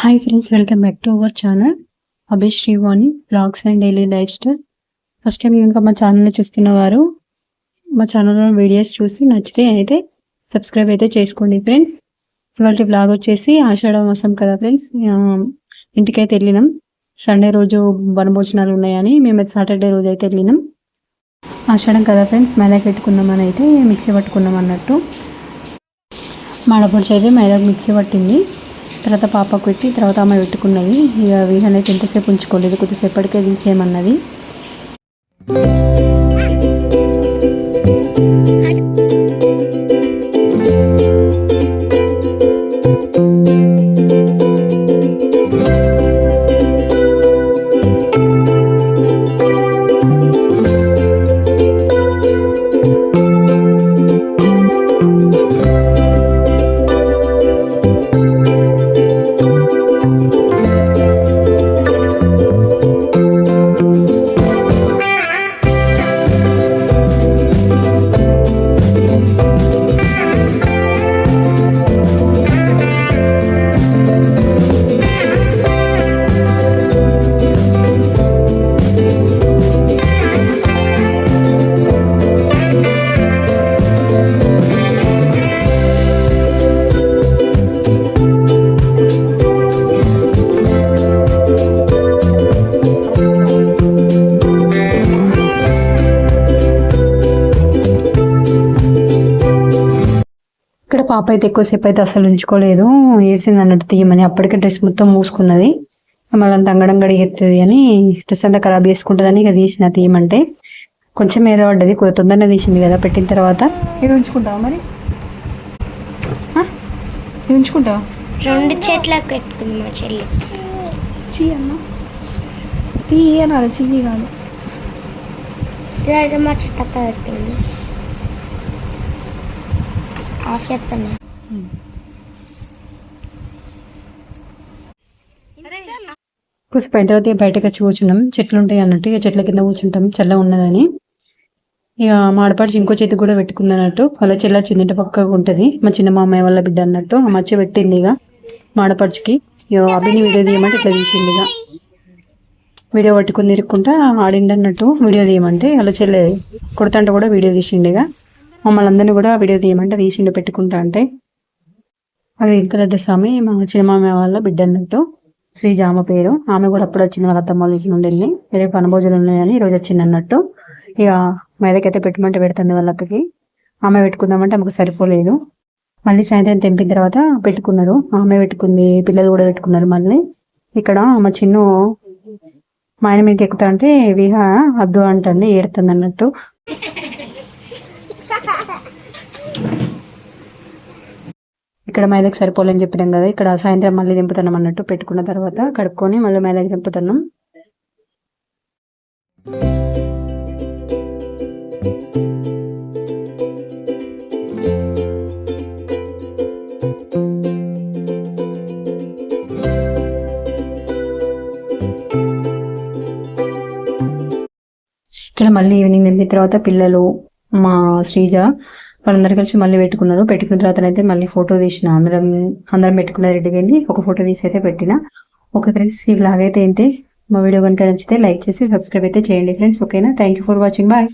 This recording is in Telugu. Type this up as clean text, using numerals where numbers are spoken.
Hi friends, welcome back to our channel Abhish Srivani vlogs and daily lifestyle. First time కనుక మా ఛానల్ని చూస్తున్నవారు మా ఛానల్లో వీడియోస్ చూసి నచ్చితే అయితే సబ్స్క్రైబ్ అయితే చేసుకోండి ఫ్రెండ్స్. ఇవాళ బ్లాగ్ వచ్చేసి ఆషాఢ మాసం కదా ఫ్రెండ్స్, ఇంటికైతే వెళ్ళినాం. సండే రోజు వనభోజనాలు ఉన్నాయని మేమైతే సాటర్డే రోజు అయితే వెళ్ళినాం. ఆషాఢం కదా ఫ్రెండ్స్, మైదాకి పెట్టుకుందామని అయితే మిక్సీ పట్టుకున్నాం అన్నట్టు. మాడపొడిచి అయితే మైదాకు మిక్సీ పట్టింది. తర్వాత పాపకు పెట్టి తర్వాత అమ్మ పెట్టుకున్నది. ఇక విహాన్ అయితే ఎంతసేపు ఉంచుకోలేదు, కొద్దిసేపటికే తీసేయమన్నది. ఇక్కడ పాప అయితే ఎక్కువసేపు అయితే అసలు ఉంచుకోలేదు, ఏడ్చింది అన్నట్టు తీయమని. అప్పటికే డ్రెస్ మొత్తం మూసుకున్నది, మళ్ళీ అంత అంగడంగడి ఎత్తుంది అని డ్రెస్ అంతా ఖరాబ్ చేసుకుంటుందని ఇక తీసిన తీయమంటే. కొంచెం ఏరబడ్డది, కొద్ది తొందరగా తీసింది కదా పెట్టిన తర్వాత. ఇది ఉంచుకుంటావా మరి? ఇది ఉంచుకుంటావా? రెండు చెట్లకు పెట్టుకున్నా చెల్లి. చీ అన్న తీయనాలి, చెయ్యి కాదు. మా చెట్టక్క పెట్టింది ఆఫ్ చేస్తున్నా. కూసిపోయిన తర్వాత బయటకు వచ్చి కూర్చున్నాం. చెట్లు ఉంటాయి అన్నట్టు, ఇక చెట్ల కింద కూర్చుంటాం చల్ల ఉన్నదని. ఇక మాడపాటి ఇంకో చేతి కూడా పెట్టుకుంది అన్నట్టు. వాళ్ళ చెల్ల చిన్నింటి పక్కగా ఉంటుంది, మా చిన్న మామయ్య వాళ్ళ బిడ్డ అన్నట్టు. ఆ మధ్య పెట్టింది ఇక మాడపడిచికి. ఇక అభిని వీడియో తీయమంటే ఇట్లా తీసింది. ఇక వీడియో పట్టుకుని తిరుక్కుంటా ఆడిండి అన్నట్టు. వీడియో తీయమంటే వాళ్ళ చెల్లె కొడుతుంటే కూడా వీడియో తీసిండు. ఇక మమ్మల్ని అందరినీ కూడా వీడియో తీయమంటే తీసిండు పెట్టుకుంటా అంటే. అది గ్రీన్ కలర్ డ్రెస్ ఆమె మా చిన్న మామయ్య వాళ్ళ బిడ్డ అన్నట్టు, శ్రీజామ పేరు. ఆమె కూడా అప్పుడు వచ్చింది వాళ్ళ అత్తమ్మ వాళ్ళ ఇంటి నుండి వెళ్ళి. రేపు వనభోజనాలు ఉన్నాయని ఈరోజు వచ్చింది అన్నట్టు. ఇక మైదాకైతే పెట్టమంటే పెడుతుంది వాళ్ళ అక్కకి. ఆమె పెట్టుకుందామంటే ఆమెకు సరిపోలేదు. మళ్ళీ సాయంత్రం తెంపిన తర్వాత పెట్టుకున్నారు. ఆమె పెట్టుకుంది, పిల్లలు కూడా పెట్టుకున్నారు. మళ్ళీ ఇక్కడ మా చిన్ను మా ఆయన మీదకి ఎక్కుతా అంటే విహా అద్దు అంటుంది, ఏడుతుంది అన్నట్టు. ఇక్కడ మైదాకి సరిపోలేని చెప్పినాం కదా, ఇక్కడ సాయంత్రం మళ్ళీ దింపుతున్నాం అన్నట్టు. పెట్టుకున్న తర్వాత కడుక్కొని మళ్ళీ మైదాకి దింపుతున్నాం. ఇక్కడ మళ్ళీ ఈవినింగ్ దింపిన తర్వాత పిల్లలు మా శ్రీజ వాళ్ళందరూ కలిసి మళ్ళీ పెట్టుకున్నారు. పెట్టుకున్న తర్వాత అయితే మళ్ళీ ఫోటో తీసిన. అందరం పెట్టుకున్న రెడ్డిగా ఒక ఫోటో తీసి అయితే పెట్టిన. ఓకే ఫ్రెండ్స్, ఈ వ్లాగ్ అయితే ఏంటి. మా వీడియో కనుక నచ్చితే లైక్ చేసి సబ్స్క్రైబ్ అయితే చేయండి ఫ్రెండ్స్. ఓకేనా? Thank you for watching. Bye.